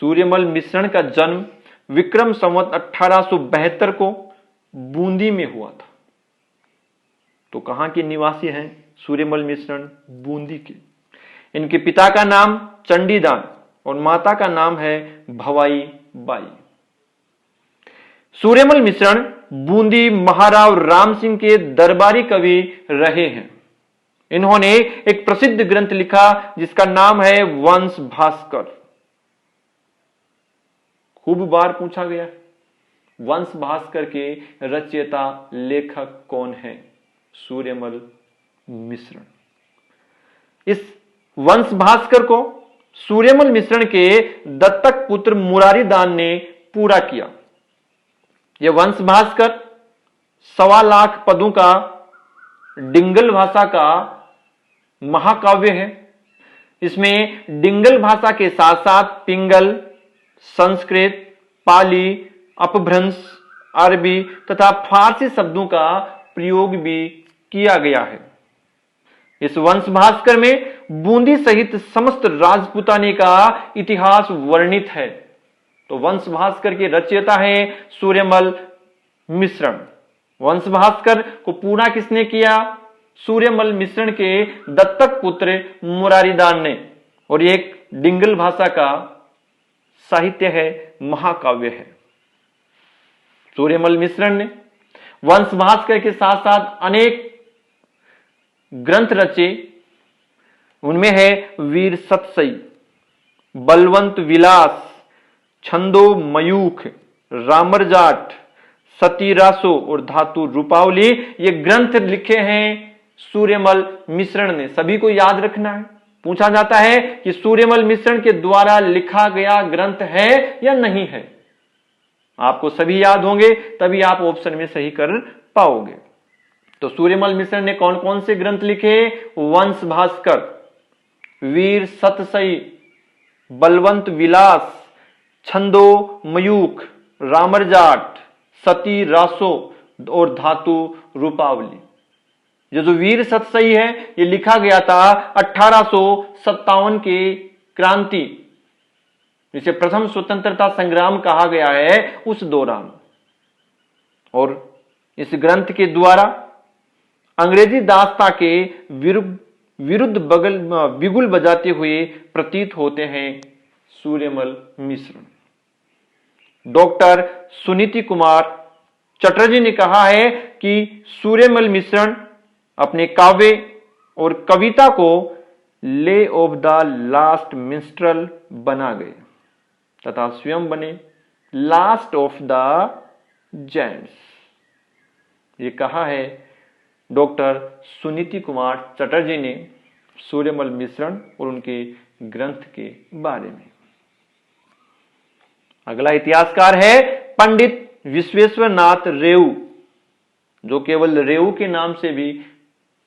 सूर्यमल मिश्रण का जन्म विक्रम संवत 1872 को बूंदी में हुआ था। तो कहां के निवासी हैं सूर्यमल मिश्रण? बूंदी के। इनके पिता का नाम चंडीदास और माता का नाम है भवाई बाई। सूर्यमल मिश्रण बूंदी महाराव राम सिंह के दरबारी कवि रहे हैं। इन्होंने एक प्रसिद्ध ग्रंथ लिखा जिसका नाम है वंश भास्कर। खूब बार पूछा गया, वंश भास्कर के रचयिता लेखक कौन है? सूर्यमल मिश्रण। इस वंश भास्कर को सूर्यमल मिश्रण के दत्तक पुत्र मुरारी दान ने पूरा किया। यह वंश भास्कर 1.25 लाख पदों का डिंगल भाषा का महाकाव्य है। इसमें डिंगल भाषा के साथ साथ पिंगल, संस्कृत, पाली, अपभ्रंश, अरबी तथा फारसी शब्दों का प्रयोग भी किया गया है। इस वंश भास्कर में बूंदी सहित समस्त राजपूताने का इतिहास वर्णित है। तो वंश भास्कर के रचयिता हैं सूर्यमल मिश्रण। वंश भास्कर को पूरा किसने किया? सूर्यमल मिश्रण के दत्तक पुत्र मुरारीदान ने। और ये एक डिंगल भाषा का साहित्य है, महाकाव्य है। सूर्यमल मिश्रण ने वंश भास्कर के साथ साथ अनेक ग्रंथ रचे। उनमें है वीर सतसई, बलवंत विलास, छंदो मयूख, रामरजाट, सतीरासो और धातु रूपावली। ये ग्रंथ लिखे हैं सूर्यमल मिश्रण ने। सभी को याद रखना है। पूछा जाता है कि सूर्यमल मिश्रण के द्वारा लिखा गया ग्रंथ है या नहीं है। आपको सभी याद होंगे, तभी आप ऑप्शन में सही कर पाओगे। तो सूर्यमल मिश्रण ने कौन कौन से ग्रंथ लिखे? वंश भास्कर, वीर सतसई, बलवंत विलास, छंदो मयूख, रामरजाट, सती रासो और धातु रूपावली। ये जो वीर सतसई है ये लिखा गया था 1857 के क्रांति, जिसे प्रथम स्वतंत्रता संग्राम कहा गया है, उस दौरान। और इस ग्रंथ के द्वारा अंग्रेजी दास्ता के विरुद्ध बिगुल बजाते हुए प्रतीत होते हैं सूर्यमल मिश्रण। डॉक्टर सुनीति कुमार चटर्जी ने कहा है कि सूर्यमल मिश्रण अपने काव्य और कविता को ले ऑफ द लास्ट मिन्स्ट्रल बना गए तथा स्वयं बने लास्ट ऑफ द जेंट्स। ये कहा है डॉक्टर सुनीति कुमार चटर्जी ने सूर्यमल मिश्रण और उनके ग्रंथ के बारे में। अगला इतिहासकार है पंडित विश्वेश्वर नाथ रेऊ, जो केवल रेऊ के नाम से भी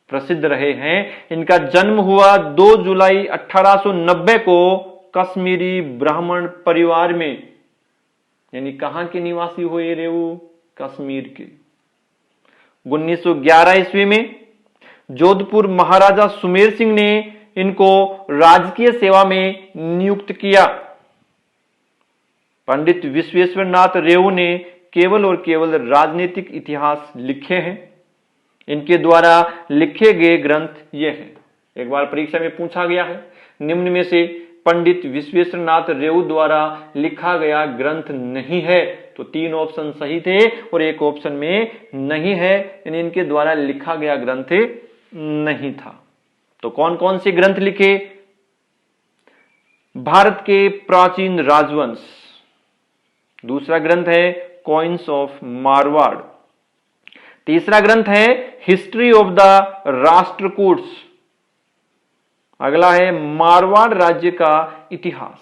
प्रसिद्ध रहे हैं। इनका जन्म हुआ 2 जुलाई 1890 को कश्मीरी ब्राह्मण परिवार में। यानी कहां के निवासी हुए रेऊ? कश्मीर के। 1911 ईस्वी में जोधपुर महाराजा सुमेर सिंह ने इनको राजकीय सेवा में नियुक्त किया। पंडित विश्वेश्वर नाथ रेऊ ने केवल और केवल राजनीतिक इतिहास लिखे हैं। इनके द्वारा लिखे गए ग्रंथ ये हैं। एक बार परीक्षा में पूछा गया है, निम्न में से पंडित विश्वेश्वर नाथ रेऊ द्वारा लिखा गया ग्रंथ नहीं है, तो 3 ऑप्शन सही थे और एक ऑप्शन में नहीं है, यानी इनके द्वारा लिखा गया ग्रंथ नहीं था। तो कौन कौन से ग्रंथ लिखे? भारत के प्राचीन राजवंश, दूसरा ग्रंथ है कॉइन्स ऑफ मारवाड़, तीसरा ग्रंथ है हिस्ट्री ऑफ द राष्ट्रकूट्स, अगला है मारवाड़ राज्य का इतिहास,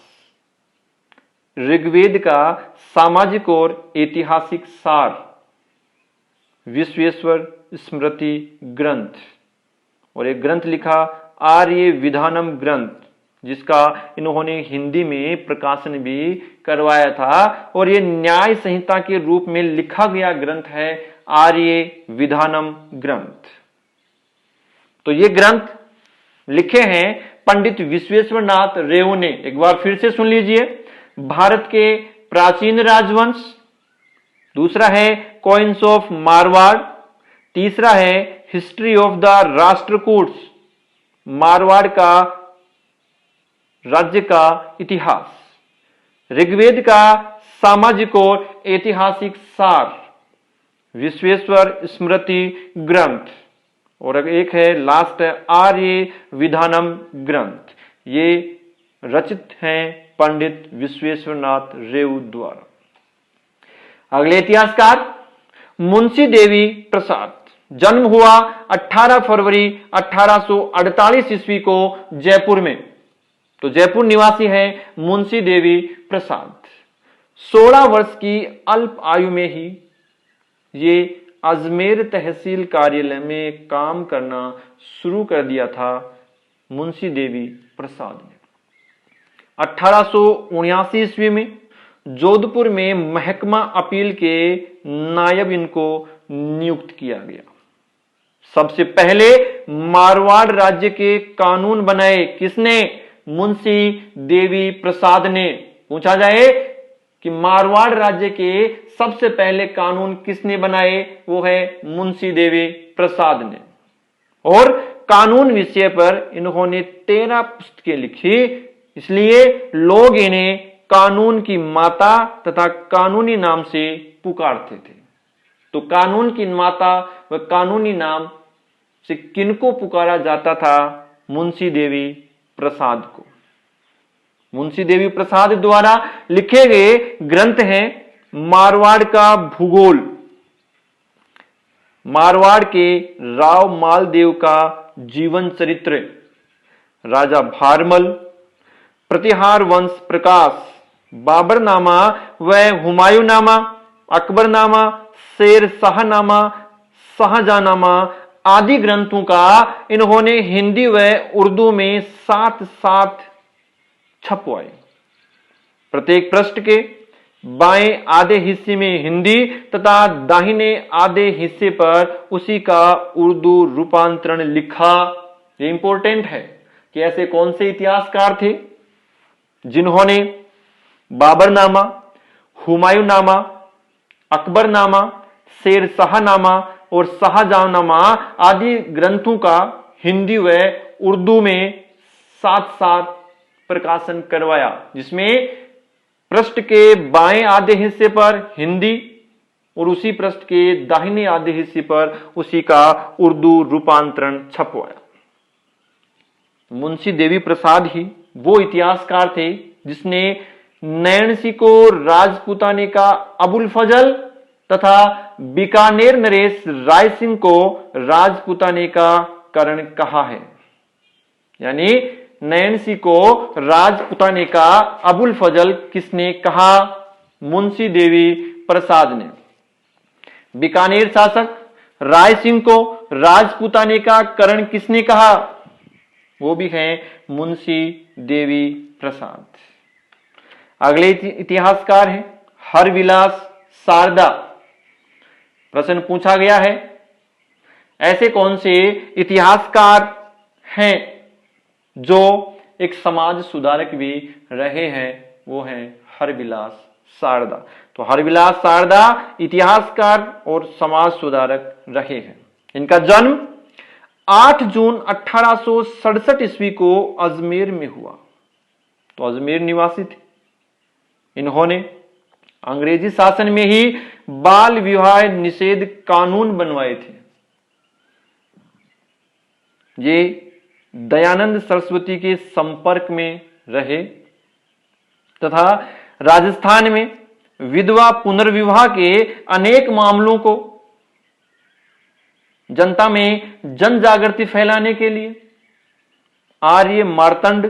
ऋग्वेद का सामाजिक और ऐतिहासिक सार, विश्वेश्वर स्मृति ग्रंथ, और एक ग्रंथ लिखा आर्य विधानम ग्रंथ, जिसका इन्होंने हिंदी में प्रकाशन भी करवाया था। और ये न्याय संहिता के रूप में लिखा गया ग्रंथ है आर्य विधानम ग्रंथ। तो ये ग्रंथ लिखे हैं पंडित विश्वेश्वर नाथ रेऊ ने। एक बार फिर से सुन लीजिए, भारत के प्राचीन राजवंश, दूसरा है कॉइन्स ऑफ मारवाड़, तीसरा है हिस्ट्री ऑफ द राष्ट्रकूट्स, मारवाड़ का राज्य का इतिहास, ऋग्वेद का सामाजिक और ऐतिहासिक सार, विश्वेश्वर स्मृति ग्रंथ, और एक है लास्ट है आर्य विधानम ग्रंथ। ये रचित हैं पंडित विश्वेश्वरनाथ रेउ द्वारा। अगले इतिहासकार मुंशी देवी प्रसाद, जन्म हुआ 18 फरवरी 1848 ईस्वी को जयपुर में। तो जयपुर निवासी हैं मुंशी देवी प्रसाद। 16 वर्ष की अल्प आयु में ही ये अजमेर तहसील कार्यालय में काम करना शुरू कर दिया था मुंशी देवी प्रसाद ने। 1879 ईस्वी में जोधपुर में महकमा अपील के नायब इनको नियुक्त किया गया। सबसे पहले मारवाड़ राज्य के कानून बनाए किसने? मुंशी देवी प्रसाद ने। पूछा जाए कि मारवाड़ राज्य के सबसे पहले कानून किसने बनाए? वो है मुंशी देवी प्रसाद ने। और कानून विषय पर इन्होंने 13 पुस्तकें लिखी, इसलिए लोग इन्हें कानून की माता तथा कानूनी नाम से पुकारते थे। तो कानून की माता व कानूनी नाम से किनको पुकारा जाता था? मुंशी देवी प्रसाद को। मुंशी देवी प्रसाद द्वारा लिखे गए ग्रंथ हैं मारवाड़ का भूगोल, मारवाड़ के राव मालदेव का जीवन चरित्र, राजा भारमल, प्रतिहार वंश प्रकाश, बाबरनामा व हुमायूंनामा, अकबरनामा, शेर शाहनामा, शाहजहांनामा आदि ग्रंथों का इन्होंने हिंदी व उर्दू में साथ साथ छपवाए। प्रत्येक पृष्ठ के बाएं आधे हिस्से में हिंदी तथा दाहिने आधे हिस्से पर उसी का उर्दू रूपांतरण लिखा। ये इंपॉर्टेंट है कि ऐसे कौन से इतिहासकार थे जिन्होंने बाबरनामा, हुमायूंनामा, अकबरनामा, शेर शाहनामा और शाहजहांनामा आदि ग्रंथों का हिंदी व उर्दू में साथ साथ प्रकाशन करवाया, जिसमें पृष्ठ के बाएं आधे हिस्से पर हिंदी और उसी पृष्ठ के दाहिने आधे हिस्से पर उसी का उर्दू रूपांतरण छपवाया। मुंशी देवी प्रसाद ही वो इतिहासकार थे जिसने नैणसी को राजपूताने का अबुल फजल तथा बीकानेर नरेश राय सिंह को राजपूताने का करण कहा है। यानी नैणसी को राजपूताने का अबुल फजल किसने कहा? मुंशी देवी प्रसाद ने। बीकानेर शासक राय सिंह को राजपूताने का करण किसने कहा? वो भी हैं मुंशी देवी प्रसाद। अगले इतिहासकार हैं हरविलास शारदा। प्रश्न पूछा गया है ऐसे कौन से इतिहासकार हैं जो एक समाज सुधारक भी रहे हैं? वो हैं हरविलास शारदा। तो हरविलास शारदा इतिहासकार और समाज सुधारक रहे हैं। इनका जन्म 8 जून 1867 ईस्वी को अजमेर में हुआ। तो अजमेर निवासी थे। इन्होंने अंग्रेजी शासन में ही बाल विवाह निषेध कानून बनवाए थे। ये दयानंद सरस्वती के संपर्क में रहे तथा राजस्थान में विधवा पुनर्विवाह के अनेक मामलों को जनता में जन जागृति फैलाने के लिए आर्य मार्तंड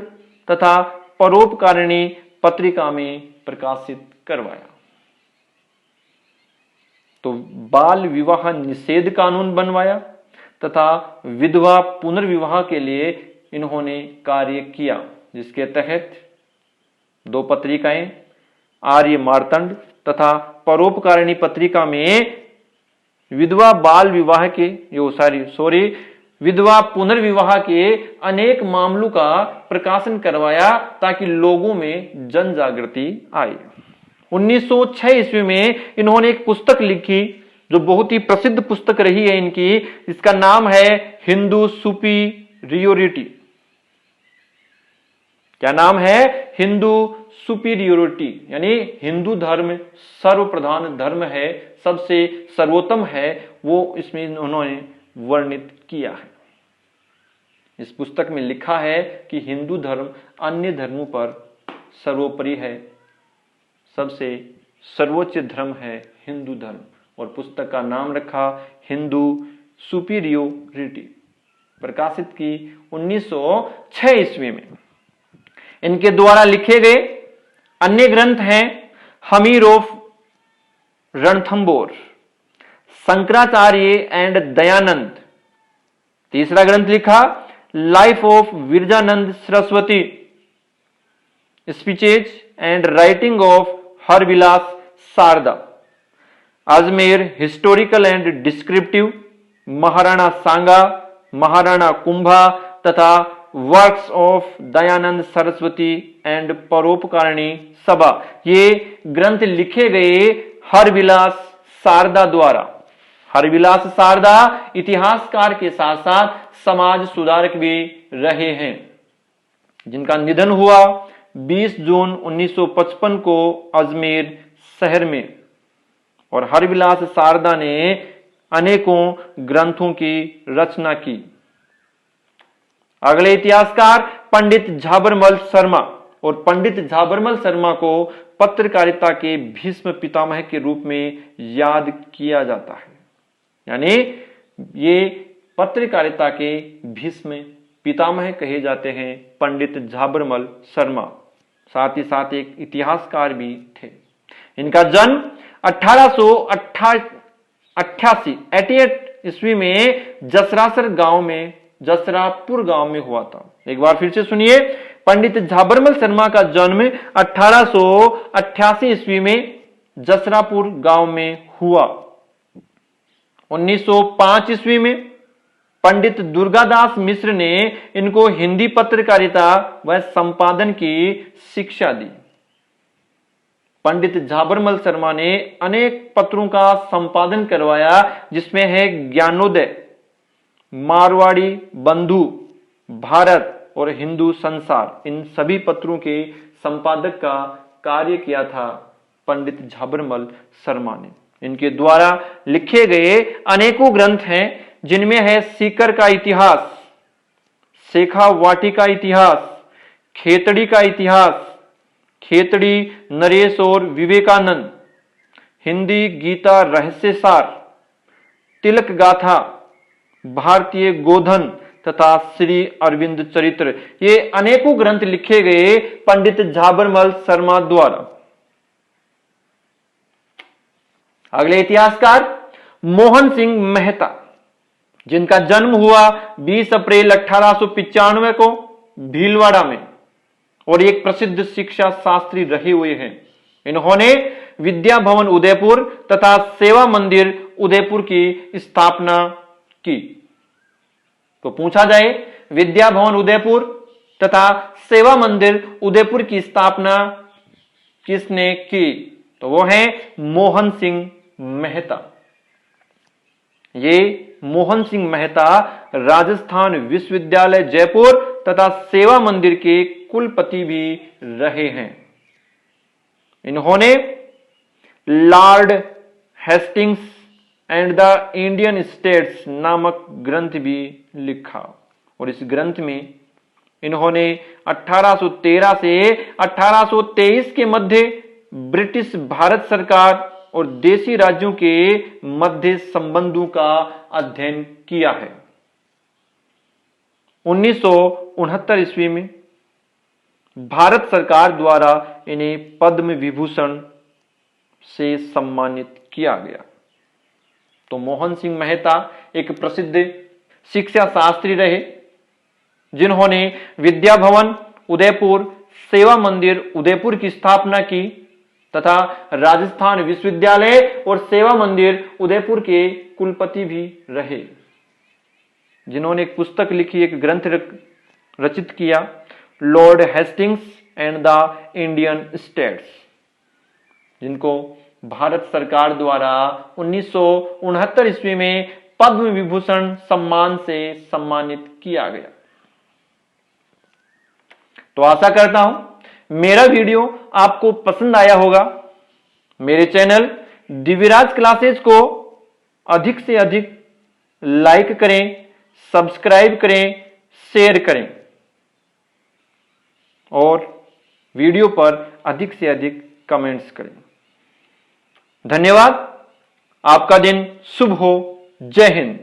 तथा परोपकारिणी पत्रिका में प्रकाशित करवाया। तो बाल विवाह निषेध कानून बनवाया तथा विधवा पुनर्विवाह के लिए इन्होंने कार्य किया, जिसके तहत 2 पत्रिकाएं आर्य मार्तंड तथा परोपकारिणी पत्रिका में विधवा बाल विवाह के विधवा पुनर्विवाह के अनेक मामलों का प्रकाशन करवाया ताकि लोगों में जन जागृति आए। 1906 ईस्वी में इन्होंने एक पुस्तक लिखी जो बहुत ही प्रसिद्ध पुस्तक रही है इनकी, इसका नाम है हिंदू सुपीरियोरिटी। क्या नाम है? हिंदू सुपीरियोरिटी, यानी हिंदू धर्म सर्वप्रधान धर्म है, सबसे सर्वोत्तम है, वो इसमें उन्होंने वर्णित किया है। इस पुस्तक में लिखा है कि हिंदू धर्म अन्य धर्मों पर सर्वोपरि है, सबसे सर्वोच्च धर्म है हिंदू धर्म, और पुस्तक का नाम रखा हिंदू सुपीरियोरिटी, प्रकाशित की 1906 ईस्वी में। इनके द्वारा लिखे गए अन्य ग्रंथ हैं हमीर ऑफ रणथंबोर, शंकराचार्य एंड दयानंद। तीसरा ग्रंथ लिखा life of Virjanand Saraswati, speeches and writing of Harbilas Sarda, Ajmer historical and descriptive, Maharana Sanga, Maharana Kumbha तथा works of Dayanand Saraswati and Paropkarini Sabha. ये ग्रंथ लिखे गए हरविलास शारदा द्वारा। हरविलास शारदा इतिहासकार के साथ साथ समाज सुधारक भी रहे हैं, जिनका निधन हुआ 20 जून 1955 को अजमेर शहर में। और हरविलास शारदा ने अनेकों ग्रंथों की रचना की। अगले इतिहासकार पंडित झाबरमल शर्मा, और पंडित झाबरमल शर्मा को पत्रकारिता के भीष्म पितामह के रूप में याद किया जाता है, यानी ये पत्रकारिता के भीष्म पितामह कहे जाते हैं पंडित झाबरमल शर्मा। साथ ही साथ एक इतिहासकार भी थे। इनका जन्म 1888 ईस्वी में जसरापुर गांव में हुआ था। एक बार फिर से सुनिए, पंडित झाबरमल शर्मा का जन्म 1888 ईस्वी में जसरापुर गांव में हुआ। 1905 ईस्वी में पंडित दुर्गादास मिश्र ने इनको हिंदी पत्रकारिता व संपादन की शिक्षा दी। पंडित झाबरमल शर्मा ने अनेक पत्रों का संपादन करवाया, जिसमें है ज्ञानोदय, मारवाड़ी बंधु, भारत और हिंदू संसार। इन सभी पत्रों के संपादक का कार्य किया था पंडित झाबरमल शर्मा ने। इनके द्वारा लिखे गए अनेकों ग्रंथ हैं, जिनमें है सीकर का इतिहास, शेखावाटी का इतिहास, खेतड़ी का इतिहास, खेतड़ी नरेश और विवेकानंद, हिंदी गीता रहस्यसार, तिलक गाथा, भारतीय गोधन तथा श्री अरविंद चरित्र। ये अनेकों ग्रंथ लिखे गए पंडित झाबरमल शर्मा द्वारा। अगले इतिहासकार मोहन सिंह मेहता, जिनका जन्म हुआ 20 अप्रैल 1895 को भीलवाड़ा में, और एक प्रसिद्ध शिक्षा शास्त्री रहे हुए हैं। इन्होंने विद्या भवन उदयपुर तथा सेवा मंदिर उदयपुर की स्थापना की। तो पूछा जाए विद्या भवन उदयपुर तथा सेवा मंदिर उदयपुर की स्थापना किसने की, तो वो है मोहन सिंह मेहता। ये मोहन सिंह मेहता राजस्थान विश्वविद्यालय जयपुर तथा सेवा मंदिर के कुलपति भी रहे हैं। इन्होंने Lord Hastings and the Indian states नामक ग्रंथ भी लिखा, और इस ग्रंथ में इन्होंने 1813 से 1823 के मध्य ब्रिटिश भारत सरकार और देशी राज्यों के मध्य संबंधों का अध्ययन किया है। 1969 ईस्वी में भारत सरकार द्वारा इन्हें पद्म विभूषण से सम्मानित किया गया। तो मोहन सिंह मेहता एक प्रसिद्ध शिक्षा शास्त्री रहे, जिन्होंने विद्या भवन उदयपुर, सेवा मंदिर उदयपुर की स्थापना की तथा राजस्थान विश्वविद्यालय और सेवा मंदिर उदयपुर के कुलपति भी रहे, जिन्होंने एक पुस्तक लिखी, एक ग्रंथ रचित किया, Lord Hastings and the Indian states, जिनको भारत सरकार द्वारा 1969 ईस्वी में पद्म विभूषण सम्मान से सम्मानित किया गया। तो आशा करता हूं मेरा वीडियो आपको पसंद आया होगा। मेरे चैनल दिव्यराज क्लासेस को अधिक से अधिक लाइक करें, सब्सक्राइब करें, शेयर करें और वीडियो पर अधिक से अधिक कमेंट्स करें। धन्यवाद। आपका दिन शुभ हो। जय हिंद।